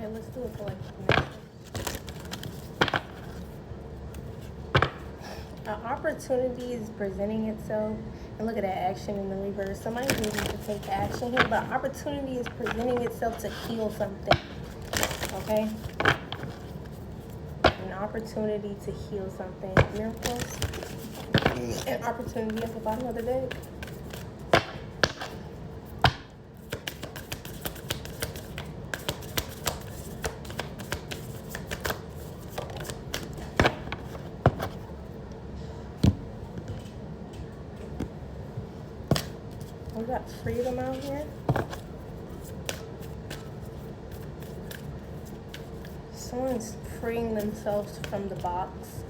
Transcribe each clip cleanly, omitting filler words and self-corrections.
Okay, let's do a collective message. An opportunity is presenting itself, and look at that action in the reverse. Somebody's needing to take action here, but opportunity is presenting itself to heal something. Okay? An opportunity to heal something. Miracles. An opportunity at the bottom of the day. We got freedom out here. Someone's freeing themselves from the box.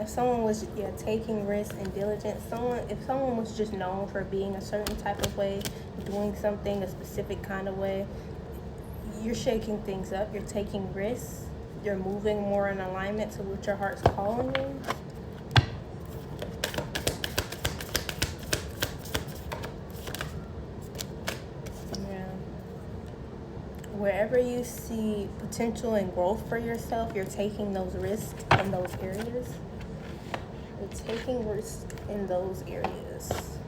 If someone was taking risks and diligence, if someone was just known for being a certain type of way, doing something a specific kind of way, you're shaking things up, you're taking risks, you're moving more in alignment to what your heart's calling you. Wherever you see potential and growth for yourself, you're taking those risks in those areas. You're taking risks in those areas.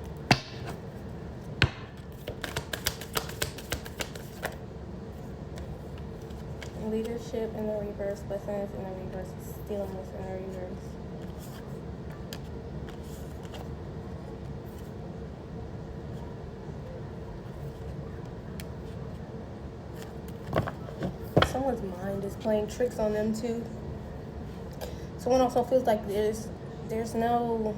Leadership in the reverse, blessings in the reverse, stillness in the reverse. Someone's mind is playing tricks on them too. Someone also feels like there's no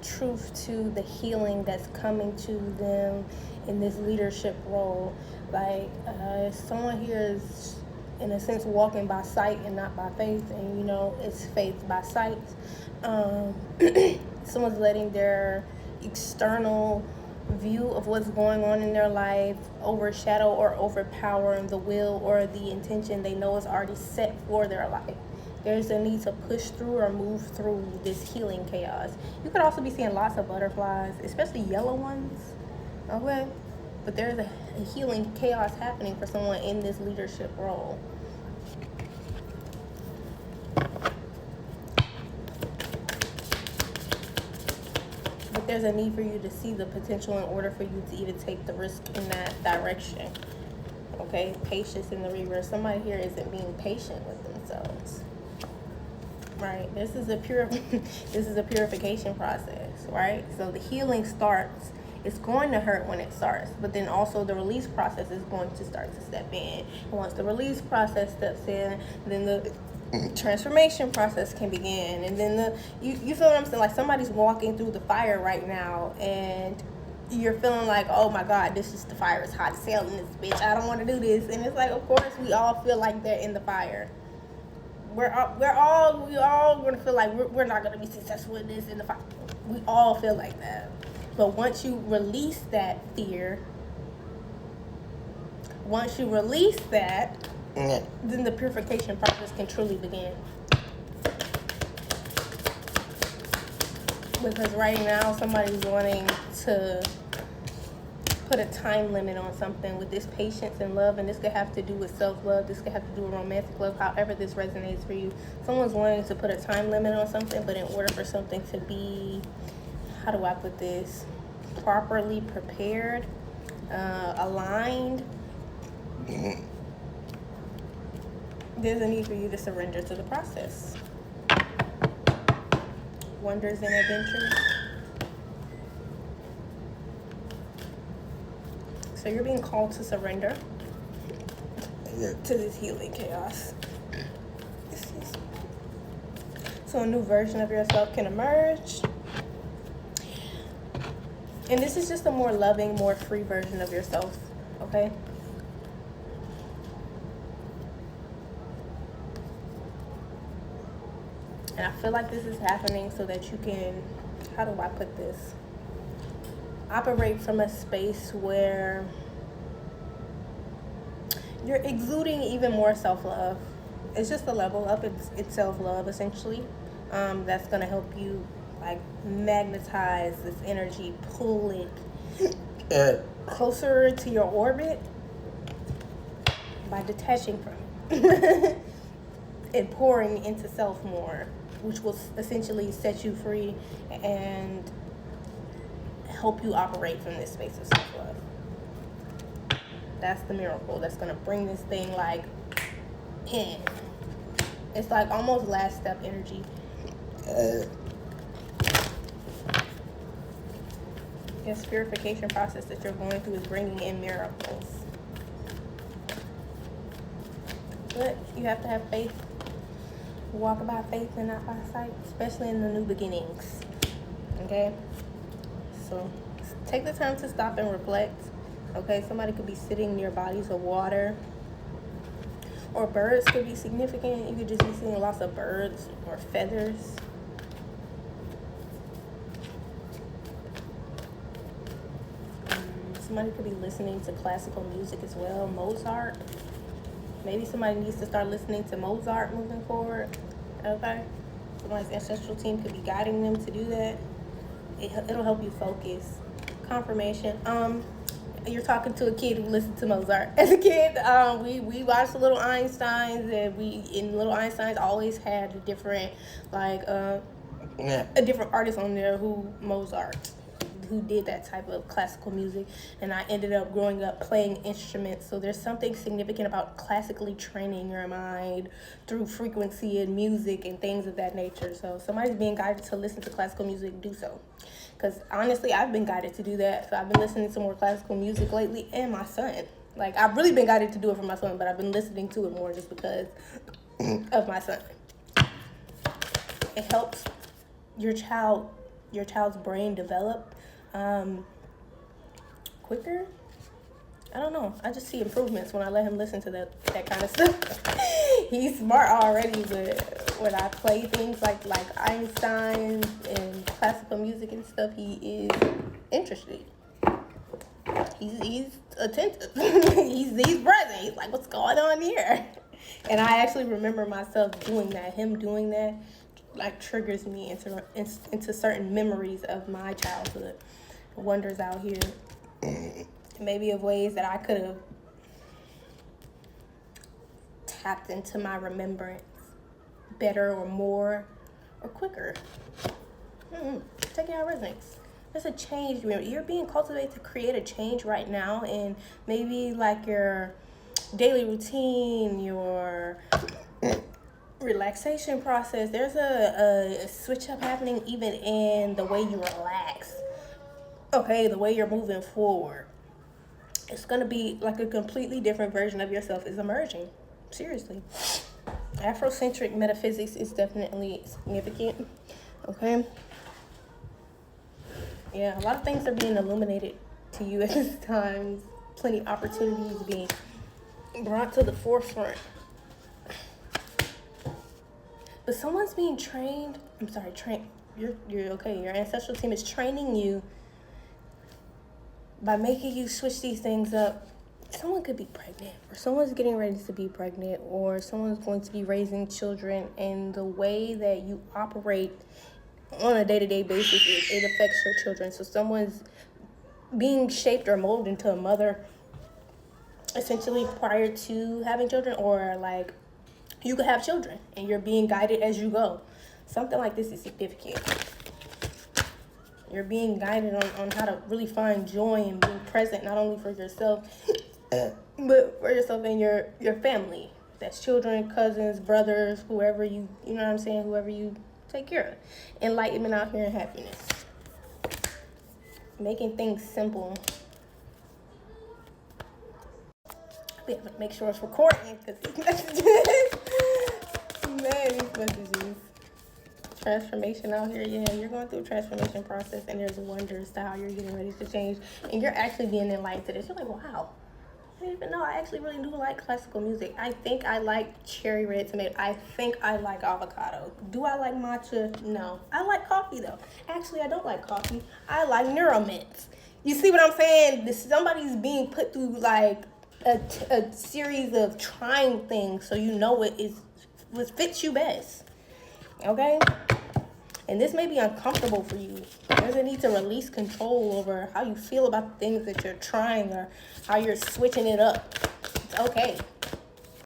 truth to the healing that's coming to them in this leadership role. Like someone here is, in a sense, walking by sight and not by faith, and it's faith by sight. Someone's letting their external view of what's going on in their life overshadow or overpower the will or the intention they know is already set for their life. There's a need to push through or move through this healing chaos. You could also be seeing lots of butterflies, especially yellow ones. Okay? But there's a healing chaos happening for someone in this leadership role. But there's a need for you to see the potential in order for you to even take the risk in that direction. Okay? Patience in the reverse. Somebody here isn't being patient with themselves. Right? This is a purification process, right? So the healing starts. It's going to hurt when it starts, but then also the release process is going to start to step in. And once the release process steps in, then the transformation process can begin. And then you feel what I'm saying? Like somebody's walking through the fire right now, and you're feeling like, oh my God, this is the fire. It's hot as hell in this bitch. I don't want to do this. And it's like, of course, we all feel like they're in the fire. We're all gonna feel like we're not gonna be successful in this in the fire. We all feel like that. But once you release that fear, then the purification process can truly begin. Because right now somebody's wanting to put a time limit on something with this patience and love, and this could have to do with self-love, this could have to do with romantic love, however this resonates for you. Someone's wanting to put a time limit on something, but in order for something to be, how do I put this, properly prepared, aligned, there's a need for you to surrender to the process. Wonders and adventures. So you're being called to surrender to this healing chaos. So a new version of yourself can emerge. And this is just a more loving, more free version of yourself, okay? And I feel like this is happening so that you can, how do I put this? Operate from a space where you're exuding even more self-love. It's just a level up. It's self-love, essentially. That's going to help you, like, magnetize this energy, pull it closer to your orbit by detaching from it. and pouring into self more, which will essentially set you free and help you operate from this space of self-love. That's the miracle that's going to bring this thing like in. It's like almost last step energy. This purification process that you're going through is bringing in miracles. But you have to have faith. Walk by faith and not by sight, especially in the new beginnings. Okay? So take the time to stop and reflect. Okay? Somebody could be sitting near bodies of water. Or birds could be significant. You could just be seeing lots of birds or feathers. Somebody could be listening to classical music as well. Mozart. Maybe somebody needs to start listening to Mozart moving forward. Okay? Somebody's ancestral team could be guiding them to do that. It'll help you focus. Confirmation. You're talking to a kid who listened to Mozart. As a kid, we watched the Little Einsteins, and Little Einsteins always had a different artist on there who did that type of classical music, and I ended up growing up playing instruments. So there's something significant about classically training your mind through frequency and music and things of that nature. So if somebody's being guided to listen to classical music, do so. Because honestly, I've been guided to do that. So I've been listening to more classical music lately, and my son. Like, I've really been guided to do it for my son, but I've been listening to it more just because of my son. It helps your child's brain develop quicker. I don't know. I just see improvements when I let him listen to that kind of stuff. He's smart already, but when I play things like Einstein and classical music and stuff, he is interested. He's attentive. he's present. He's like, what's going on here? And I actually remember myself doing that. Him doing that like triggers me into certain memories of my childhood. Wonders out here. Maybe of ways that I could have tapped into my remembrance better or more or quicker. Check out resonates. There's a change. You're being cultivated to create a change right now, and maybe like your daily routine, your relaxation process. There's a switch up happening even in the way you relax. Okay, the way you're moving forward. It's going to be like a completely different version of yourself is emerging. Seriously. Afrocentric metaphysics is definitely significant. Okay? Yeah, a lot of things are being illuminated to you at this time. Plenty of opportunities being brought to the forefront. But someone's being trained. You're okay. Your ancestral team is training you by making you switch these things up. Someone could be pregnant, or someone's getting ready to be pregnant, or someone's going to be raising children, and the way that you operate on a day-to-day basis, it affects your children. So someone's being shaped or molded into a mother essentially prior to having children, or like you could have children and you're being guided as you go. Something like this is significant. You're being guided on how to really find joy and being present, not only for yourself, but for yourself and your family. That's children, cousins, brothers, whoever you know what I'm saying, whoever you take care of. Enlightenment out here and happiness. Making things simple. We have to make sure it's recording because these messages. Transformation out here. Yeah, you're going through a transformation process, and there's wonders to how you're getting ready to change, and you're actually being enlightened to this. You're like, wow, I didn't even know I actually really do like classical music. I think I like cherry red tomato. I think I like avocado. Do I like matcha? No. I like coffee though. Actually, I don't like coffee. I like Neuromints. You see what I'm saying? Somebody's being put through like a series of trying things, so you know what fits you best. Okay? And this may be uncomfortable for you. There's a need to release control over how you feel about the things that you're trying or how you're switching it up. It's okay.